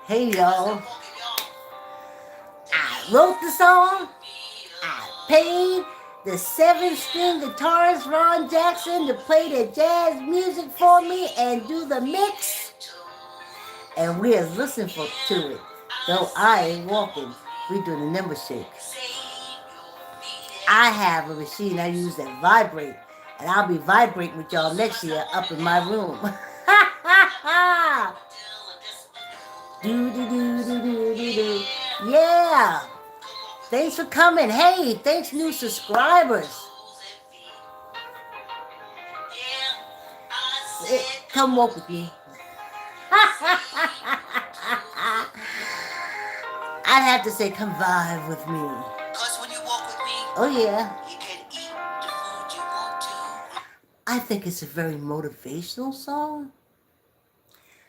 Hey y'all, I wrote the song, I paid the seven-string guitarist Ron Jackson to play the jazz music for me and do the mix, and we are listening to it. Though I ain't walking, we do the number shake. I have a machine I use that vibrate, and I'll be vibrating with y'all next year up in my room. Do do do do do do do. Yeah. Thanks for coming. Hey, thanks new subscribers. Come walk with me. I'd have to say come vibe with me. Cause when you walk with me, oh yeah, you can eat the food you want to. I think it's a very motivational song.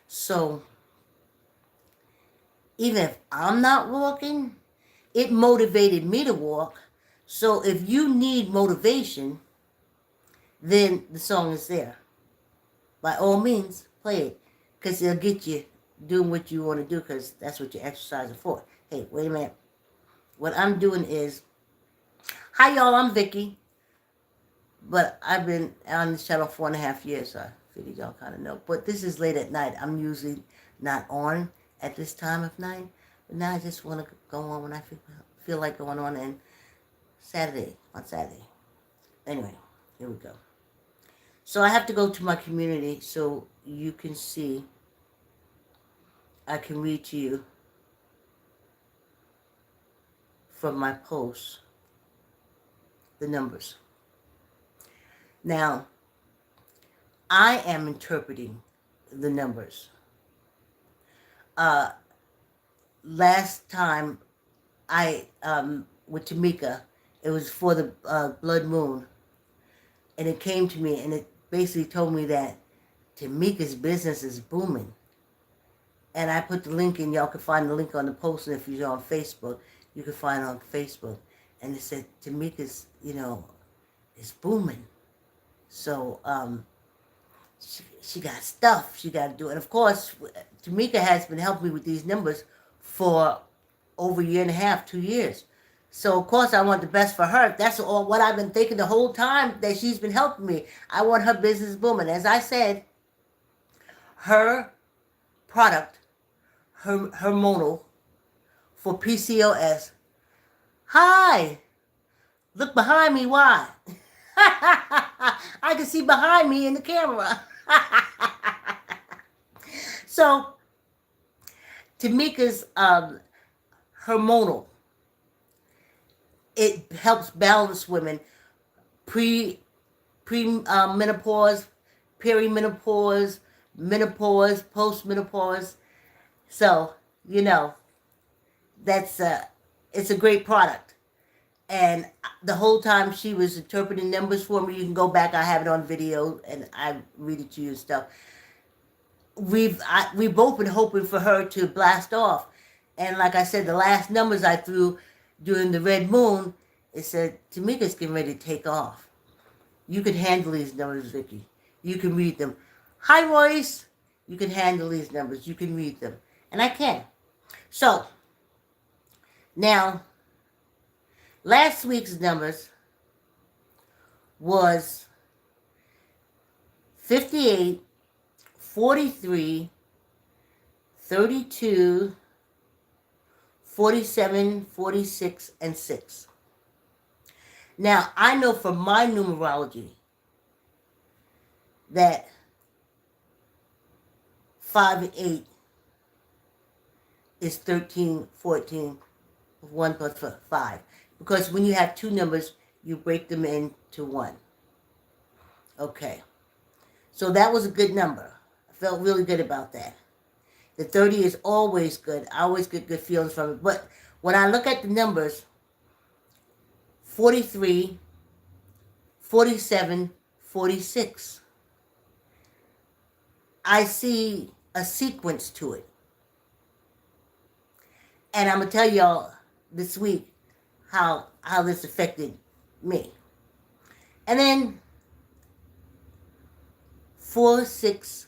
So even if I'm not walking, it motivated me to walk. So if you need motivation, then the song is there. By all means, play it, because it'll get you doing what you want to do, because that's what you're exercising for. Hey, wait a minute. What I'm doing is, hi y'all, I'm Vicky, but I've been on this channel 4.5 years, so I figured y'all kind of know. But this is late at night. I'm usually not on at this time of night, but now I just want to go on when I feel like going on, and on Saturday. Anyway, here we go. So I have to go to my community so you can see. I can read to you from my posts the numbers. Now, I am interpreting the numbers. Last time I, with Tamika, it was for the blood moon, and it came to me, and it basically told me that Tamika's business is booming. And I put the link in. Y'all can find the link on the post, and if you're on Facebook, you can find it on Facebook. And it said Tamika's, is booming. So she got stuff she got to do. And of course, Tamika has been helping me with these numbers for over a year and a half, 2 years. So of course I want the best for her. That's all what I've been thinking the whole time that she's been helping me. I want her business booming. As I said, her product, her hormonal for PCOS. Hi, look behind me. Why? I can see behind me in the camera. So Tamika's hormonal. It helps balance women menopause, perimenopause, menopause, postmenopause. So that's it's a great product. And the whole time she was interpreting numbers for me, you can go back. I have it on video, and I read it to you and stuff. We've both been hoping for her to blast off, and like I said, the last numbers I threw during the red moon, it said Tamika's getting ready to take off. You can handle these numbers, Vicky. You can read them. Hi, Royce. You can handle these numbers. You can read them, and I can. So now, last week's numbers was 58, 43, 32, 47, 46, and 6. Now, I know from my numerology that 5 and 8 is 13, 14, 1 plus 5. Because when you have two numbers, you break them into one. Okay. So that was a good number. I felt really good about that. The 30 is always good. I always get good feelings from it. But when I look at the numbers, 43, 47, 46, I see a sequence to it. And I'm going to tell y'all this week how this affected me. And then 46,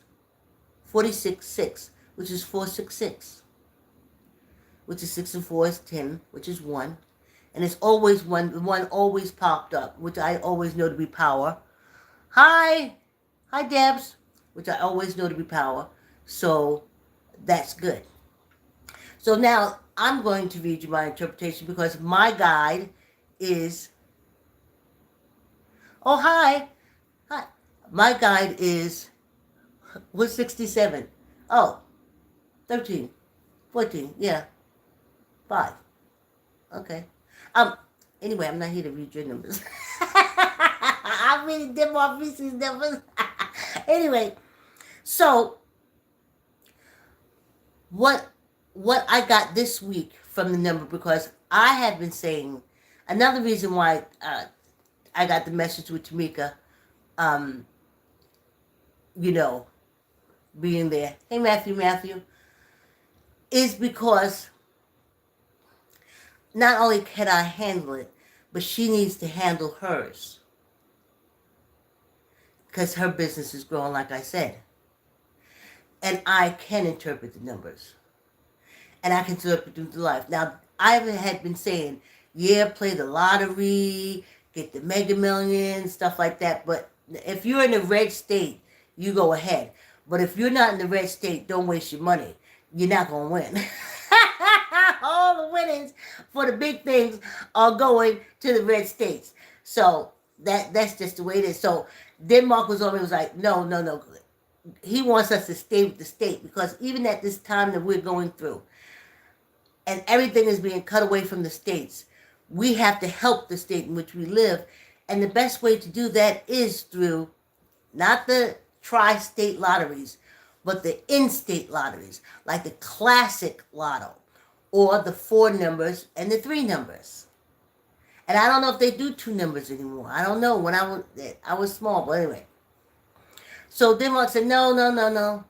6, which is 466. which is 6 and 4 is 10, which is 1. And it's always 1. The 1 always popped up, which I always know to be power. Hi! Hi, Debs, which I always know to be power. So that's good. So now I'm going to read you my interpretation because my guide is... Oh, hi! Hi. My guide is... What's 67? Oh, 13, 14, yeah, 5. Okay. Anyway, I'm not here to read your numbers. I'm reading them off Vesey's numbers. Anyway, so what I got this week from the number, because I have been saying, another reason why I got the message with Tamika, you know, being there. Hey, Matthew. Is because not only can I handle it, but she needs to handle hers. Because her business is growing, like I said. And I can interpret the numbers. And I can interpret them through life. Now, I had been saying, yeah, play the lottery, get the Mega Millions, stuff like that. But if you're in a red state, you go ahead. But if you're not in the red state, don't waste your money. You're not going to win. All the winnings for the big things are going to the red states. So that's just the way it is. So Denmark was on me, was like, no. He wants us to stay with the state, because even at this time that we're going through and everything is being cut away from the states, we have to help the state in which we live. And the best way to do that is through not the tri-state lotteries, but the in-state lotteries, like the classic lotto, or the 4 numbers and the 3 numbers. And I don't know if they do 2 numbers anymore. I don't know. When I was small, but anyway. So Denmark said, no.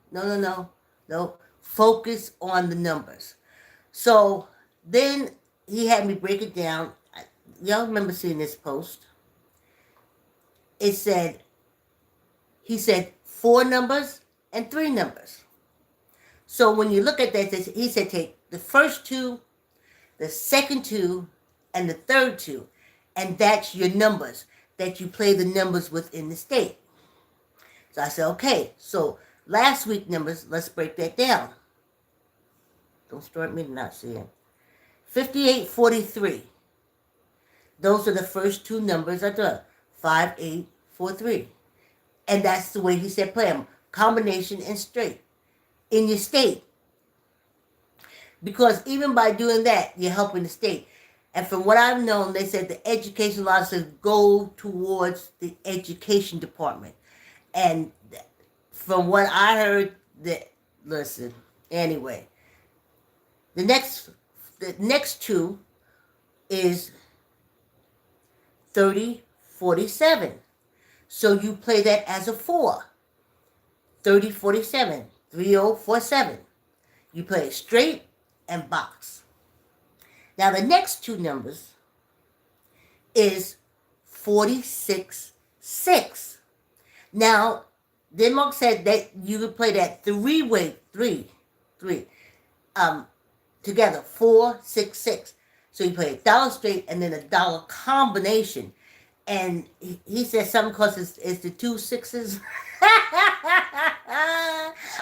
Focus on the numbers. So then he had me break it down. Y'all remember seeing this post? He said 4 numbers and 3 numbers. So when you look at that, he said take the first 2, the second 2, and the third 2, and that's your numbers that you play the numbers within the state. So I said, okay, so last week numbers, let's break that down. Don't start me not seeing. 5843. Those are the first 2 numbers I did. 5843. And that's the way he said play them. Combination and straight. In your state. Because even by doing that, you're helping the state. And from what I've known, they said the education law says go towards the education department. And from what I heard, listen, anyway, the next 2 is 3047. So you play that as a 4. 3047, 3047. You play it straight and box. Now the next 2 numbers is 466. Now, Denmark said that you could play that 3-way, 3, together, 466. So you play $1 straight and then $1 combination. And he said something because it's the 2 6s.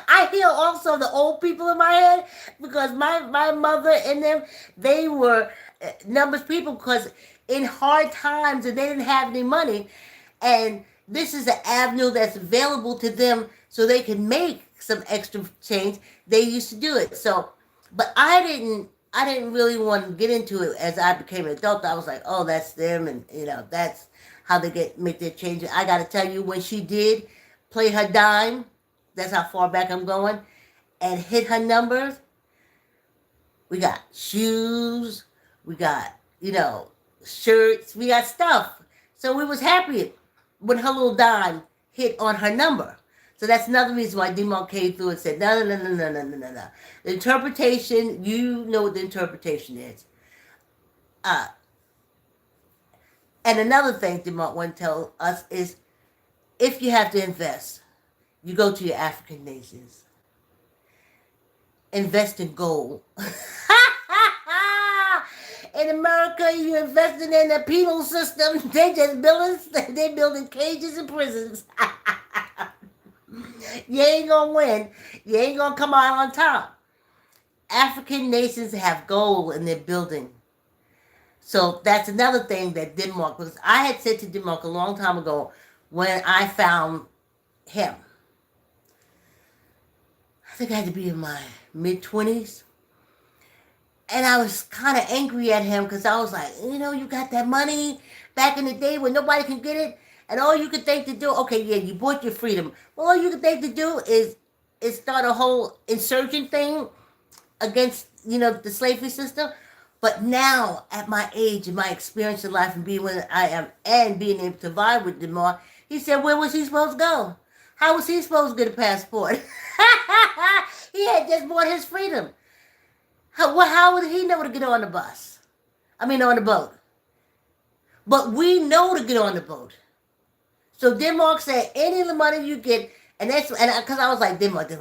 I hear also the old people in my head, because my mother and them, they were numbers people, because in hard times and they didn't have any money, and this is an avenue that's available to them so they can make some extra change. They used to do it. So, but I didn't really want to get into it as I became an adult. I was like, oh, that's them, and that's how they make their changes. I got to tell you, when she did play her dime, that's how far back I'm going, and hit her numbers, we got shoes, we got, shirts, we got stuff. So we was happy when her little dime hit on her number. So that's another reason why Demon came through and said, no. The interpretation, you know what the interpretation is. And another thing Demon want to tell us is, if you have to invest, you go to your African nations. Invest in gold. In America, you're investing in the penal system. They're building cages and prisons. You ain't gonna win. You ain't gonna come out on top. African nations have gold in their building. So that's another thing that Denmark, because I had said to Denmark a long time ago when I found him. I think I had to be in my mid-20s. And I was kind of angry at him because I was like, you got that money back in the day when nobody can get it. And all you could think to do, okay, yeah, you bought your freedom. Well, all you could think to do is start a whole insurgent thing against, the slavery system. But now, at my age and my experience in life and being where I am and being able to vibe with Demar, he said, where was he supposed to go? How was he supposed to get a passport? He had just bought his freedom. How would he know to get on the bus? On the boat. But we know to get on the boat. So Denmark said, any of the money you get, because I was like, Denmark.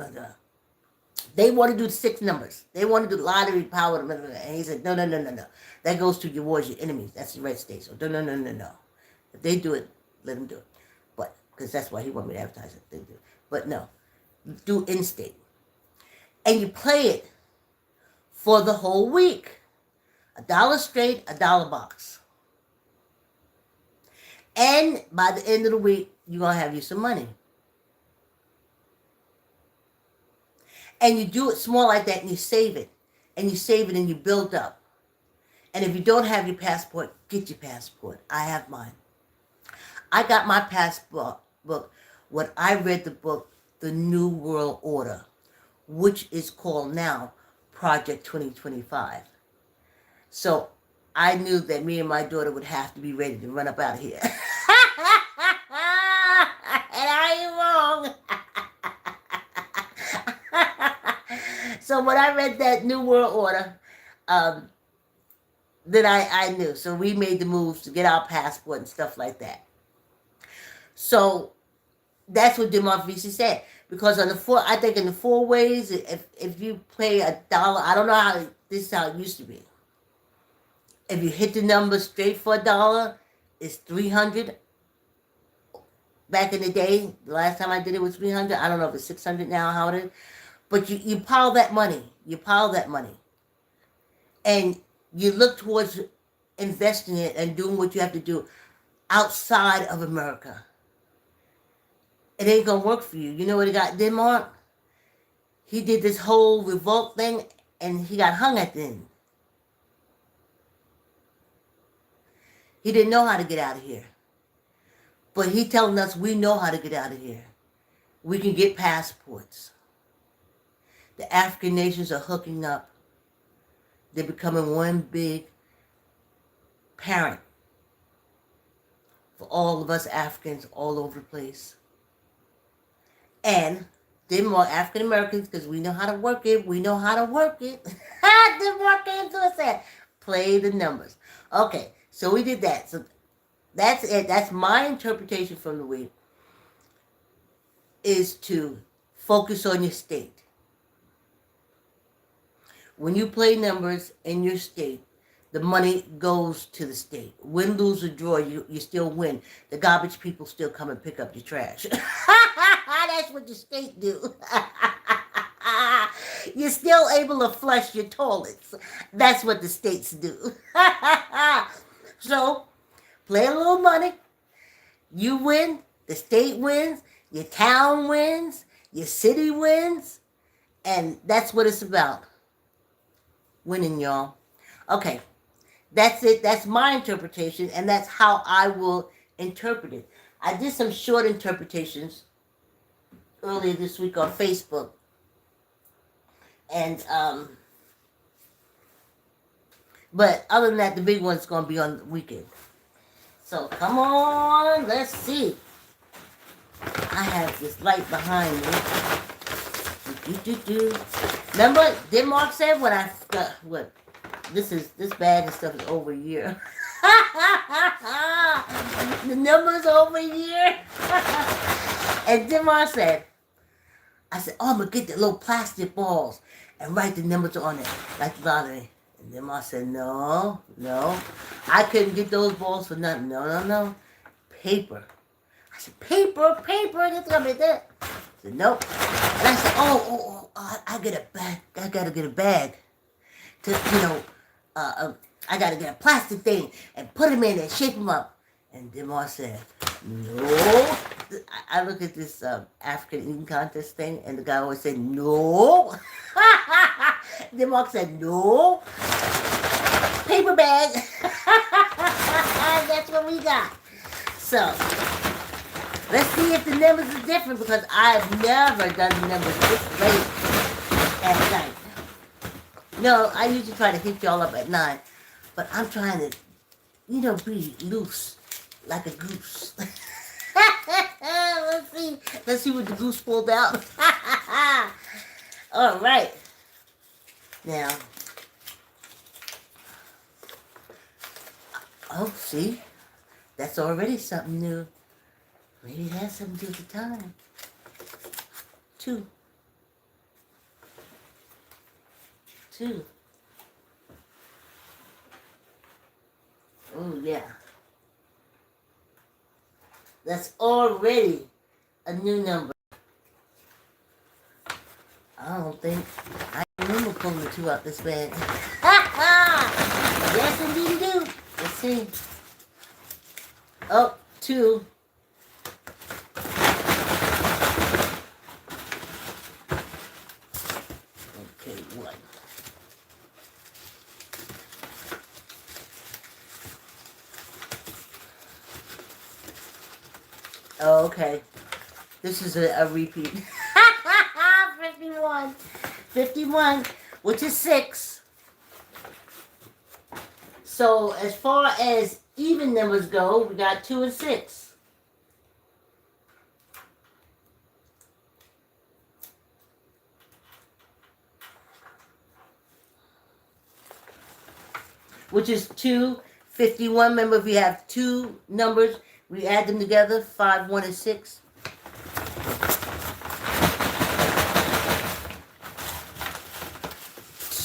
They want to do the 6 numbers. They want to do the lottery power. And he said, no. That goes to your wars, your enemies. That's the United States. So no. If they do it, let them do it. But, because that's why he wanted me to advertise it. They do. But no, do in-state. And you play it for the whole week. $1 straight, $1 box. And by the end of the week, you're going to have you some money. And you do it small like that and you save it. And you save it and you build up. And if you don't have your passport, get your passport. I have mine. I got my passport book when I read the book, The New World Order, which is called now Project 2025. So I knew that me and my daughter would have to be ready to run up out of here. And I ain't wrong. So when I read that New World Order, then I knew. So we made the moves to get our passport and stuff like that. So that's what Vesey said. Because in the 4 ways, if you play $1, I don't know how, this is how it used to be. If you hit the number straight for $1, it's 300. Back in the day, the last time I did it was 300. I don't know if it's 600 now, how it is. But you pile that money. And you look towards investing it and doing what you have to do outside of America. It ain't going to work for you. You know what he got Denmark? He did this whole revolt thing and he got hung at the end. He didn't know how to get out of here. But he telling us we know how to get out of here. We can get passports. The African nations are hooking up. They're becoming one big parent for all of us Africans all over the place. And they're more African Americans because we know how to work it. Denmark came to us and play the numbers. Okay, so we did that. So that's it. That's my interpretation from the week, is to focus on your state. When you play numbers in your state, the money goes to the state. Win, lose, or draw, you still win. The garbage people still come and pick up your trash. That's what the state do. You're still able to flush your toilets. That's what the states do. So, play a little money. You win. The state wins. Your town wins. Your city wins. And that's what it's about. Winning, y'all. Okay. That's it. That's my interpretation. And that's how I will interpret it. I did some short interpretations earlier this week on Facebook. And, but other than that, the big one's going to be on the weekend. So, come on. Let's see. I have this light behind me. Remember, Denmark said when I got, this bag and stuff is over a year. The number's over a year. And Denmark said, I said, oh, I'm going to get the little plastic balls and write the numbers on it, like the lottery. And then I said, no, no. I couldn't get those balls for nothing. No, no, no. Paper. I said, paper, paper. This gonna be that. I said, nope. And I said, I get a bag. I gotta get a bag. To, I gotta get a plastic thing and put them in and shape them up. And Demar said, no. I look at this African eating contest thing, and the guy always said, no. Demar said, no. Paper bag. That's what we got. So, let's see if the numbers are different, because I've never done the numbers this late at night. No, I usually try to hit y'all up at 9, but I'm trying to, be loose, like a goose. Let's see what the goose pulled out. All right. Now, see, that's already something new. Maybe it has something to do with the time. 2. Oh, yeah. That's already a new number. I don't think I remember pulling the 2 out this bag. Yes, indeed you do. Let's see. Oh, 2. Okay, 1. Oh, okay. This is a repeat. 51. 51, which is 6. So as far as even numbers go, we got 2 and 6. Which is 2, 51. Remember, if we have 2 numbers, we add them together, 5, 1, and 6.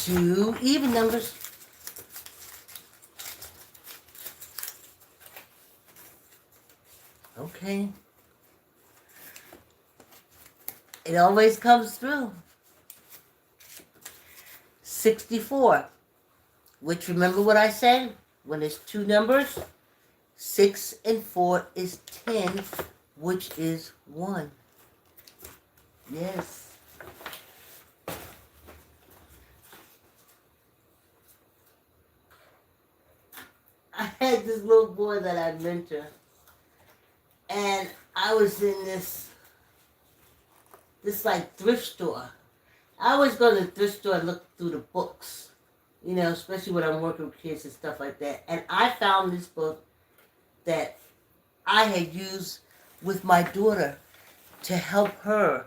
Two even numbers. Okay. It always comes through. 64. Which, remember what I said? When it's 2 numbers, 6 and 4 is 10, which is 1. Yes. I had this little boy that I mentor, and I was in this like thrift store. I always go to the thrift store and look through the books, especially when I'm working with kids and stuff like that. And I found this book that I had used with my daughter to help her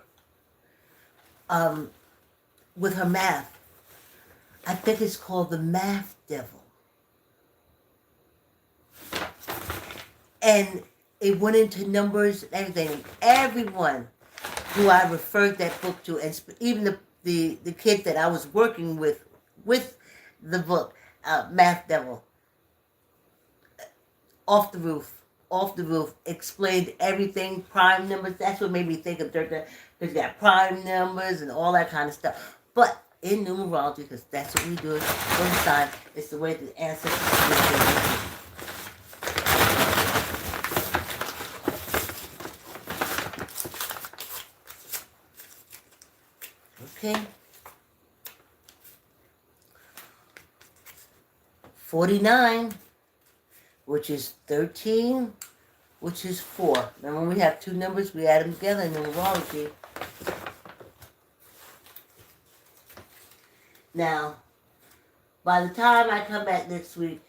with her math. I think it's called The Math Devil. And it went into numbers and everything. Everyone who I referred that book to, and even the kid that I was working with the book, Math Devil, off the roof, explained everything, prime numbers. That's what made me think of Dirk, because you got prime numbers and all that kind of stuff. But in numerology, because that's what we do all the time, it's the way the ancestors do. Okay. 49, which is 13, which is 4. Now when we have 2 numbers, we add them together in numerology. Now, by the time I come back next week,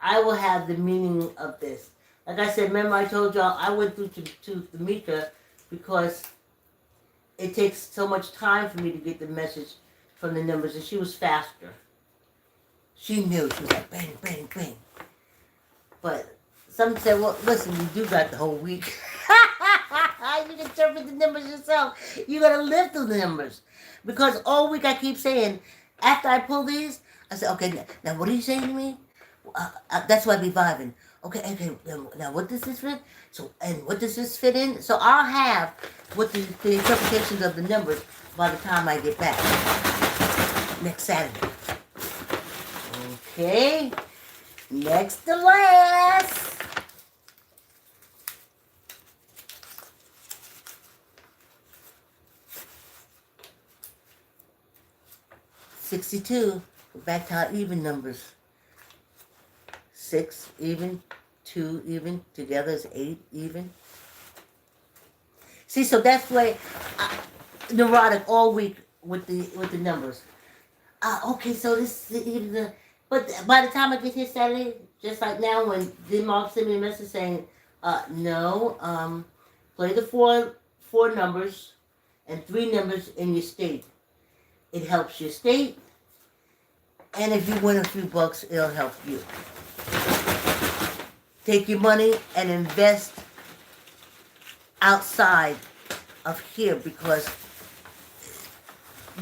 I will have the meaning of this. Like I said, remember I told y'all I went through to Tamika because it takes so much time for me to get the message from the numbers, and she was faster. She knew. She was like, bang, bang, bang. But some said, well, listen, you do got the whole week. You can interpret the numbers yourself. You got to live through the numbers. Because all week I keep saying, after I pull these, I said, okay, now what are you saying to me? That's why I be vibing. Okay, now what does this fit? So, and what does this fit in? So I'll have what the interpretations of the numbers by the time I get back next Saturday. Okay, next to last. $62. Back to our even numbers. 6 even, 2 even, together is 8 even. See, so that's why neurotic all week with the numbers. Okay, so this is even the. But by the time I get here Saturday, just like now, when Denmark sent me a message saying, no, play the four numbers and 3 numbers in your state. It helps your state, and if you win a few bucks, it'll help you. Take your money and invest outside of here, because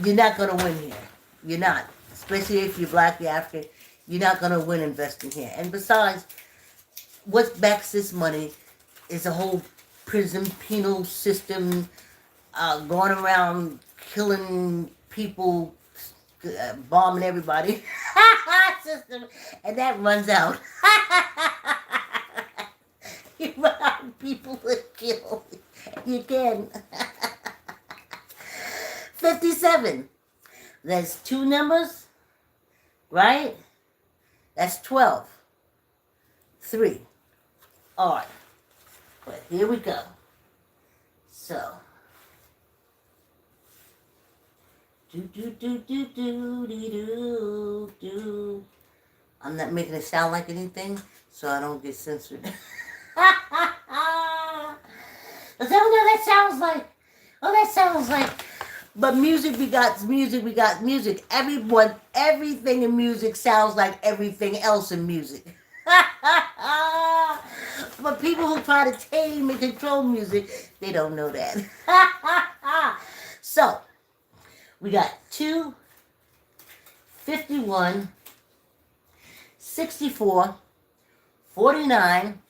you're not going to win here. You're not. Especially if you're black, you're African. You're not going to win investing here. And besides, what backs this money is a whole prison penal system going around killing people, bombing everybody system, and that runs out. You run out of people to kill. You can. 57. There's 2 numbers, right? That's 12. 3. All right. But here we go. So. Do. I'm not making it sound like anything, so I don't get censored. That sounds like. Oh, that sounds like. But music begots music begot music. Everything in music sounds like everything else in music. But people who try to tame and control music, they don't know that. So, we got 2, 51, 64, 49,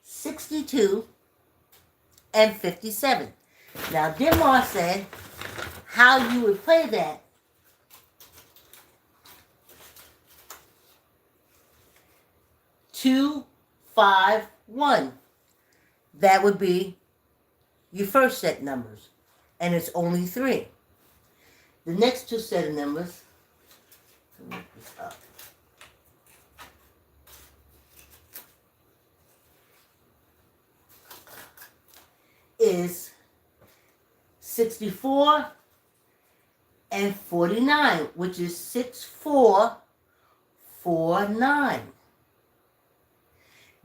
62, and 57. Now, Denmark said how you would play that. Two, 5, 1. That would be your first set numbers. And it's only 3. The next 2 set of numbers, let me look this up. Is 64 and 49, which is 6449.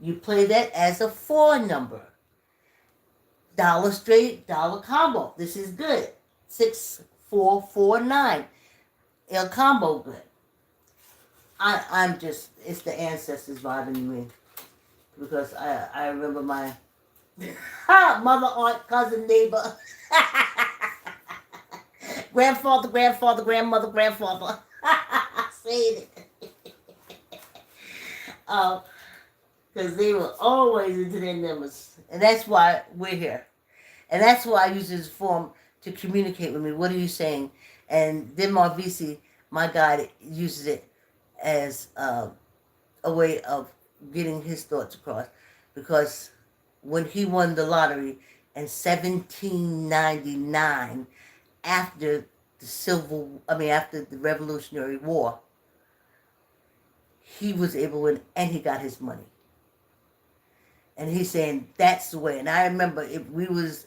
You play that as a 4 number. Dollar straight, dollar combo. This is good. 6449. El combo good. I'm just, it's the ancestors vibing me. Because I remember my mother, aunt, cousin, neighbor, grandfather, grandmother, grandfather. Saying it. Because they were always into their numbers. And that's why we're here. And that's why I use this form to communicate with me. What are you saying? And Denmark Vesey, my guide, uses it as a way of getting his thoughts across. Because when he won the lottery in 1799, after the Revolutionary War, he was able to win, and he got his money. And he's saying that's the way. And I remember if we was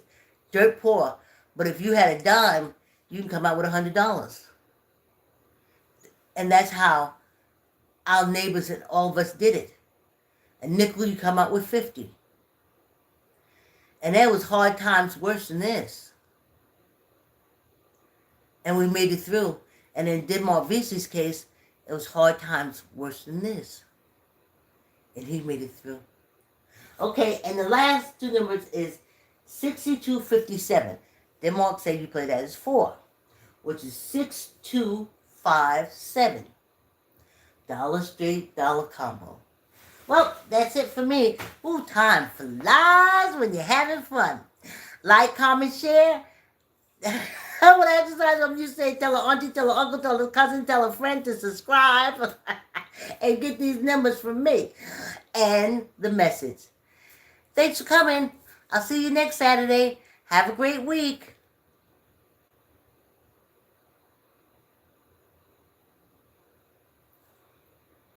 dirt poor, but if you had a dime, you can come out with $100. And that's how our neighbors and all of us did it. A nickel, you come out with 50. And there was hard times worse than this. And we made it through. And in Denmark Vesey's case, it was hard times worse than this. And he made it through. Okay, and the last 2 numbers is 6257. Denmark say you play that as 4, which is 6257. Dollar Street, dollar combo. Well, that's it for me. Ooh, time flies when you're having fun. Like, comment, share. When I exercise, I'm used to say, tell her auntie, tell her uncle, tell her cousin, tell her friend to subscribe and get these numbers from me and the message. Thanks for coming. I'll see you next Saturday. Have a great week.